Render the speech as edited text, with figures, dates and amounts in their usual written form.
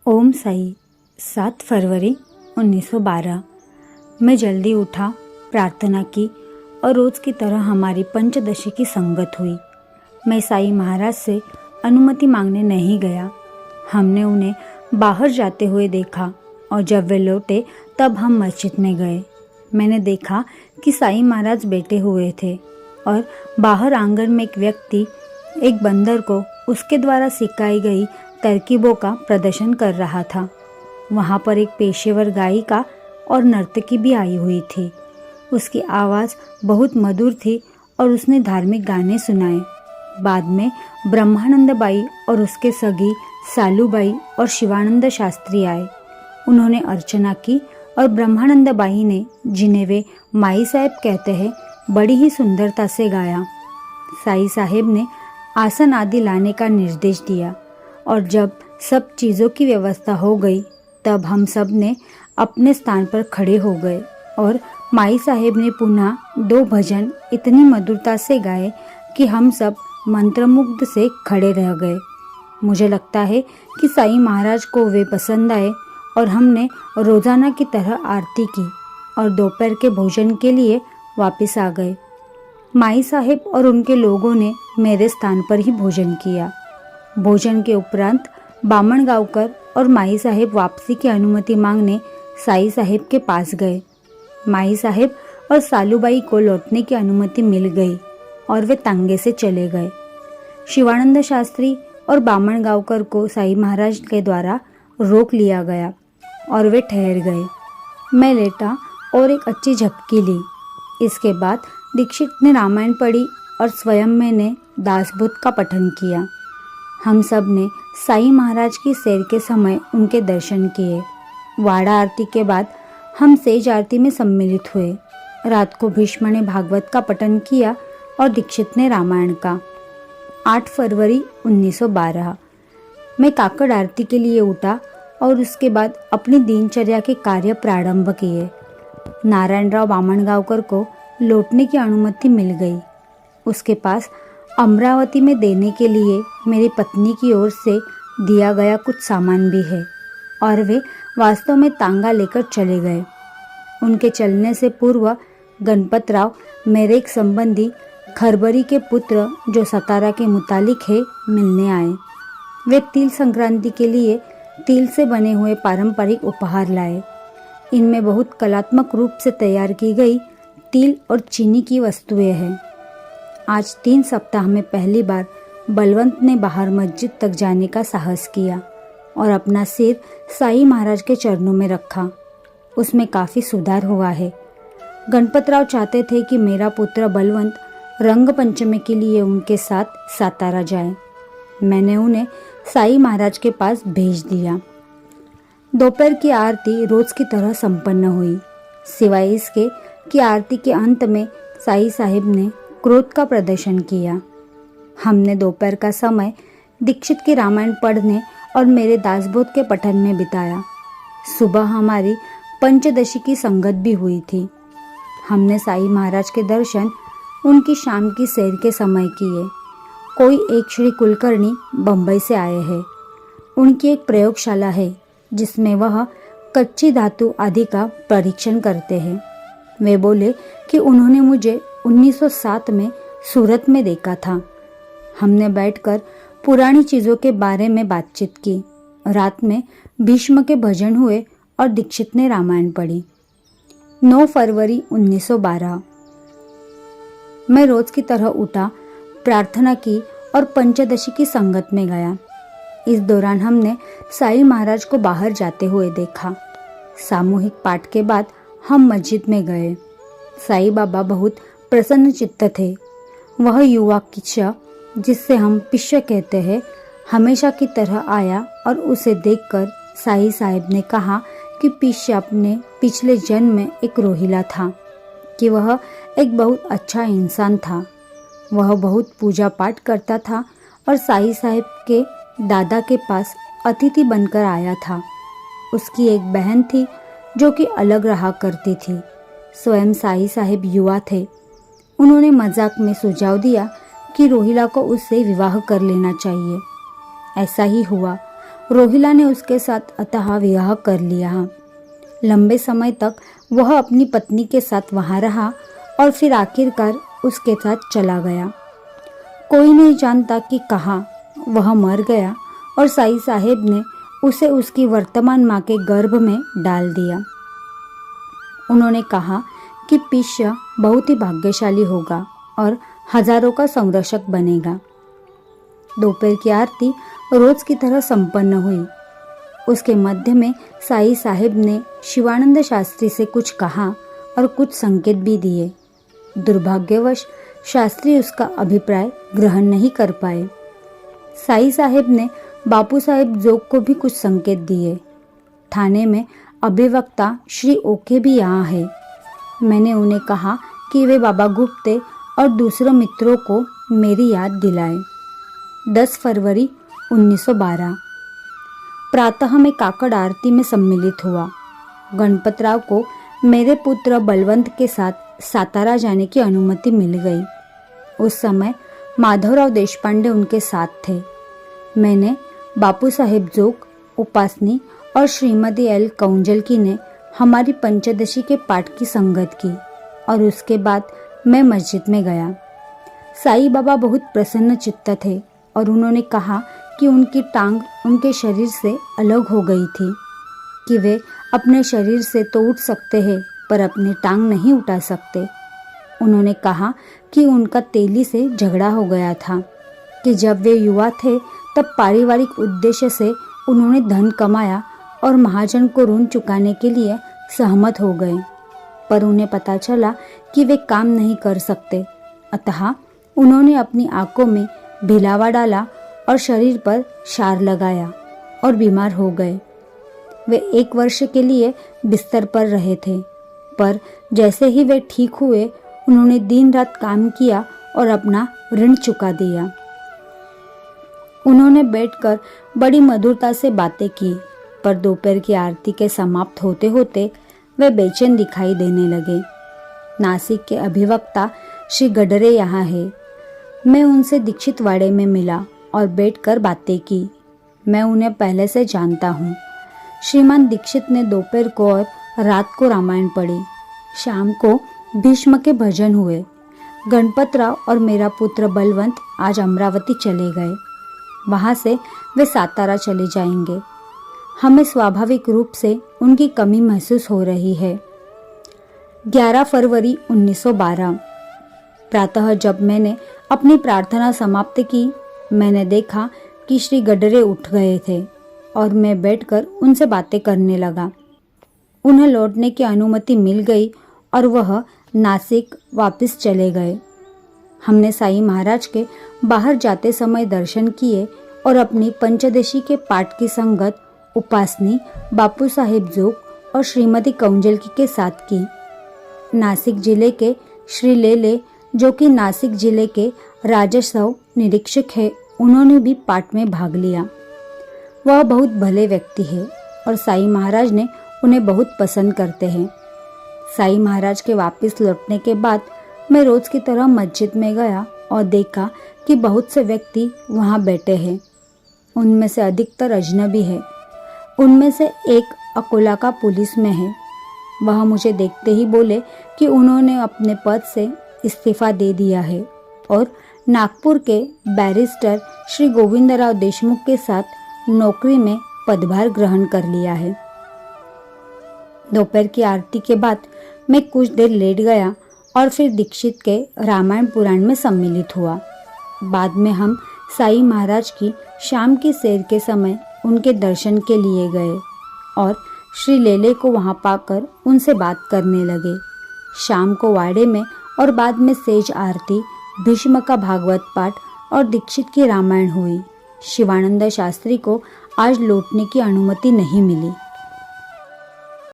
ओम साई। 7 फरवरी 1912। मैं जल्दी उठा, प्रार्थना की और रोज़ की तरह हमारी पंचदशी की संगत हुई। मैं साई महाराज से अनुमति मांगने नहीं गया। हमने उन्हें बाहर जाते हुए देखा और जब वे लौटे तब हम मस्जिद में गए। मैंने देखा कि साई महाराज बैठे हुए थे और बाहर आंगन में एक व्यक्ति एक बंदर को उसके द्वारा सिखाई गई तरकीबों का प्रदर्शन कर रहा था। वहाँ पर एक पेशेवर गायिका और नर्तकी भी आई हुई थी। उसकी आवाज़ बहुत मधुर थी और उसने धार्मिक गाने सुनाए। बाद में ब्रह्मानंद बाई और उसके सगी सालूबाई और शिवानंद शास्त्री आए। उन्होंने अर्चना की और ब्रह्मानंद बाई ने, जिन्हें वे माई साहब कहते हैं, बड़ी ही सुंदरता से गाया। साई साहेब ने आसन आदि लाने का निर्देश दिया और जब सब चीज़ों की व्यवस्था हो गई तब हम सब ने अपने स्थान पर खड़े हो गए और माई साहेब ने पुनः 2 भजन इतनी मधुरता से गाए कि हम सब मंत्रमुग्ध से खड़े रह गए। मुझे लगता है कि साई महाराज को वे पसंद आए और हमने रोज़ाना की तरह आरती की और दोपहर के भोजन के लिए वापस आ गए। माई साहेब और उनके लोगों ने मेरे स्थान पर ही भोजन किया। भोजन के उपरांत बामणगांवकर और माई साहेब वापसी की अनुमति मांगने साई साहेब के पास गए। माई साहेब और सालूबाई को लौटने की अनुमति मिल गई और वे तांगे से चले गए। शिवानंद शास्त्री और बामणगांवकर को साई महाराज के द्वारा रोक लिया गया और वे ठहर गए। मैं लेटा और एक अच्छी झपकी ली। इसके बाद दीक्षित ने रामायण पढ़ी और स्वयं मैंने दासबोध का पठन किया। हम सब ने साई महाराज की सैर के समय उनके दर्शन किए। वाड़ा आरती के बाद हम सेज आरती में सम्मिलित हुए। रात को भीष्म ने भागवत का पठन किया और दीक्षित ने रामायण का। 8 फरवरी 1912। मैं काकड़ आरती के लिए उठा और उसके बाद अपनी दिनचर्या के कार्य प्रारंभ किए। नारायणराव बामणगांवकर को लौटने की अनुमति मिल गई। उसके पास अमरावती में देने के लिए मेरी पत्नी की ओर से दिया गया कुछ सामान भी है और वे वास्तव में तांगा लेकर चले गए। उनके चलने से पूर्व गणपतराव, मेरे एक संबंधी, खरबरी के पुत्र जो सतारा के मुतालिक है, मिलने आए। वे तिल संक्रांति के लिए तिल से बने हुए पारंपरिक उपहार लाए। इनमें बहुत कलात्मक रूप से तैयार की गई तिल और चीनी की वस्तुएं हैं। आज 3 सप्ताह में पहली बार बलवंत ने बाहर मस्जिद तक जाने का साहस किया और अपना सिर साई महाराज के चरणों में रखा। उसमें काफ़ी सुधार हुआ है। गणपतराव चाहते थे कि मेरा पुत्र बलवंत रंग पंचमी के लिए उनके साथ सातारा जाए। मैंने उन्हें साई महाराज के पास भेज दिया। दोपहर की आरती रोज की तरह संपन्न हुई, सिवाय इसके कि आरती के अंत में साई साहेब ने क्रोध का प्रदर्शन किया। हमने दोपहर का समय दीक्षित की रामायण पढ़ने और मेरे दासबोध के पठन में बिताया। सुबह हमारी पंचदशी की संगत भी हुई थी। हमने साई महाराज के दर्शन उनकी शाम की सैर के समय किए। कोई एक श्री कुलकर्णी बम्बई से आए हैं। उनकी एक प्रयोगशाला है जिसमें वह कच्ची धातु आदि का परीक्षण करते हैं। वे बोले कि उन्होंने मुझे 1907 में सूरत में देखा था। हमने बैठकर पुरानी चीज़ों के बारे में बातचीत की। रात में भीष्म के भजन हुए और दीक्षित ने रामायण पढ़ी। 9 फरवरी 1912। मैं रोज की तरह उठा, प्रार्थना की और पंचदशी की संगत में गया। इस दौरान हमने साई महाराज को बाहर जाते हुए देखा। सामूहिक पाठ के बाद हम मस्जिद में गए। साई बाबा बहुत प्रसन्न चित्त थे। वह युवा किच्चा, जिससे हम पिश्य कहते हैं, हमेशा की तरह आया और उसे देखकर साई साहेब ने कहा कि पिश्य अपने पिछले जन्म में एक रोहिला था, कि वह एक बहुत अच्छा इंसान था। वह बहुत पूजा पाठ करता था और साई साहेब के दादा के पास अतिथि बनकर आया था। उसकी एक बहन थी जो कि अलग रहा करती थी। स्वयं साई साहेब युवा थे। उन्होंने मजाक में सुझाव दिया कि रोहिला को उससे विवाह कर लेना चाहिए। ऐसा ही हुआ रोहिला ने उसके साथ अतः विवाह कर लिया। लंबे समय तक वह अपनी पत्नी के साथ वहाँ रहा और फिर आखिरकार उसके साथ चला गया। कोई नहीं जानता कि कहाँ वह मर गया और साईं साहेब ने उसे उसकी वर्तमान माँ के गर्भ में डाल दिया। उन्होंने कहा कि पिष्य बहुत ही भाग्यशाली होगा और हजारों का संरक्षक बनेगा। दोपहर की आरती रोज की तरह संपन्न हुई। उसके मध्य में साईं साहेब ने शिवानंद शास्त्री से कुछ कहा और कुछ संकेत भी दिए। दुर्भाग्यवश शास्त्री उसका अभिप्राय ग्रहण नहीं कर पाए। साईं साहेब ने बापू साहेब जोग को भी कुछ संकेत दिए। थाने में अभिवक्ता श्री ओके भी यहाँ है। मैंने उन्हें कहा कि वे बाबा गुप्ते और दूसरे मित्रों को मेरी याद दिलाएं। 10 फरवरी 1912 प्रातः में काकड़ आरती में सम्मिलित हुआ। गणपतराव को मेरे पुत्र बलवंत के साथ सातारा जाने की अनुमति मिल गई। उस समय माधवराव देशपांडे उनके साथ थे। मैंने बापू साहेब जोग, उपासनी और श्रीमती एल कौंजलकी ने हमारी पंचदशी के पाठ की संगत की और उसके बाद मैं मस्जिद में गया। साईं बाबा बहुत प्रसन्न चित्त थे और उन्होंने कहा कि उनकी टांग उनके शरीर से अलग हो गई थी, कि वे अपने शरीर से तो उठ सकते हैं पर अपनी टांग नहीं उठा सकते। उन्होंने कहा कि उनका तेली से झगड़ा हो गया था, कि जब वे युवा थे तब पारिवारिक उद्देश्य से उन्होंने धन कमाया और महाजन को ऋण चुकाने के लिए सहमत हो गए, पर उन्हें पता चला कि वे काम नहीं कर सकते। अतः उन्होंने अपनी आंखों में भिलावा डाला और शरीर पर क्षार लगाया और बीमार हो गए। वे 1 वर्ष के लिए बिस्तर पर रहे थे, पर जैसे ही वे ठीक हुए उन्होंने दिन रात काम किया और अपना ऋण चुका दिया। उन्होंने बैठकर बड़ी मधुरता से बातें की, पर दोपहर की आरती के समाप्त होते होते वे बेचैन दिखाई देने लगे। नासिक के अभिवक्ता श्री गडरे यहाँ है। मैं उनसे दीक्षित वाड़े में मिला और बैठकर बातें की। मैं उन्हें पहले से जानता हूँ। श्रीमान दीक्षित ने दोपहर को और रात को रामायण पढ़ी। शाम को भीष्म के भजन हुए। गणपतराव और मेरा पुत्र बलवंत आज अमरावती चले गए। वहाँ से वे सातारा चले जाएंगे। हमें स्वाभाविक रूप से उनकी कमी महसूस हो रही है। 11 फरवरी 1912 प्रातः जब मैंने अपनी प्रार्थना समाप्त की, मैंने देखा कि श्री गडरे उठ गए थे और मैं बैठकर उनसे बातें करने लगा। उन्हें लौटने की अनुमति मिल गई और वह नासिक वापस चले गए। हमने साईं महाराज के बाहर जाते समय दर्शन किए और अपनी पंचदशी के पाठ की संगत उपासनी बापू साहेब जोग और श्रीमती कौंजलकी के साथ की। नासिक जिले के श्री लेले, जो कि नासिक जिले के राजस्व निरीक्षक है, उन्होंने भी पाठ में भाग लिया। वह बहुत भले व्यक्ति है और साईं महाराज ने उन्हें बहुत पसंद करते हैं। साईं महाराज के वापस लौटने के बाद मैं रोज की तरह मस्जिद में गया और देखा कि बहुत से व्यक्ति वहाँ बैठे हैं। उनमें से अधिकतर अजनबी है। उनमें से एक अकोला का पुलिस में है। वह मुझे देखते ही बोले कि उन्होंने अपने पद से इस्तीफा दे दिया है और नागपुर के बैरिस्टर श्री गोविंदराव देशमुख के साथ नौकरी में पदभार ग्रहण कर लिया है। दोपहर की आरती के बाद मैं कुछ देर लेट गया और फिर दीक्षित के रामायण पुराण में सम्मिलित हुआ। बाद में हम साईं महाराज की शाम की सैर के समय उनके दर्शन के लिए गए और श्री लेले को वहां पाकर उनसे बात करने लगे। शाम को वाड़े में और बाद में सेज आरती, भीष्म का भागवत पाठ और दीक्षित की रामायण हुई। शिवानंद शास्त्री को आज लौटने की अनुमति नहीं मिली।